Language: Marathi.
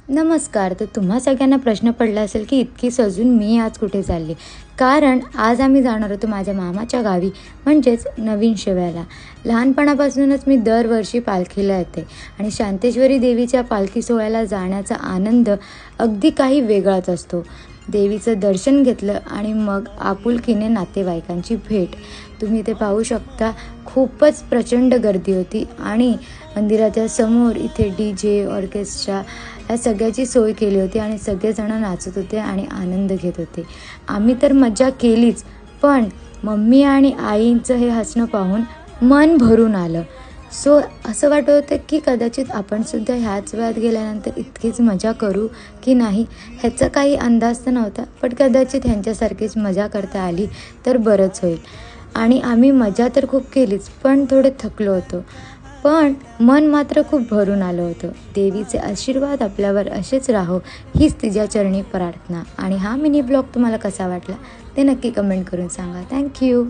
नमस्कार. तर तुम्हा सगळ्यांना प्रश्न पडला असेल की इतकी सजून मी आज कुठे चालली? कारण आज आम्ही जाणार होतो माझ्या मामाच्या गावी, म्हणजेच नवीन शिव्याला. लहानपणापासूनच मी दरवर्षी पालखीला येते आणि शांतेश्वरी देवीच्या पालखी सोहळ्याला जाण्याचा आनंद अगदी काही वेगळाच असतो. देवीचं दर्शन घेतलं आणि मग आपुलकीने नातेवाईकांची भेट. तुम्ही इथे पाहू शकता, खूपच प्रचंड गर्दी होती आणि मंदिराच्या समोर इथे DJ, ऑर्केस्ट्रा या सगळ्याची सोय केली होती आणि सगळेजण नाचत होते आणि आनंद घेत होते. आम्ही तर मजा केलीच, पण मम्मी आणि आईचं हे हसणं पाहून मन भरून आलं. सो असं वाटत होतं की कदाचित आपणसुद्धा ह्याच वयात गेल्यानंतर इतकीच मजा करू की नाही, ह्याचा काही अंदाज तर नव्हता. पण कदाचित ह्यांच्यासारखीच मजा करता आली तर बरंच होईल. आणि आम्ही मजा तर खूप केलीच, पण थोडे थकलो होतो. पण मन मात्र खूप भरून आलं होतं. देवीचे आशीर्वाद आपल्यावर असेच राहो, हीच तिच्या चरणी प्रार्थना. आणि हा मिनी ब्लॉग तुम्हाला कसा वाटला ते नक्की कमेंट करून सांगा. थँक्यू.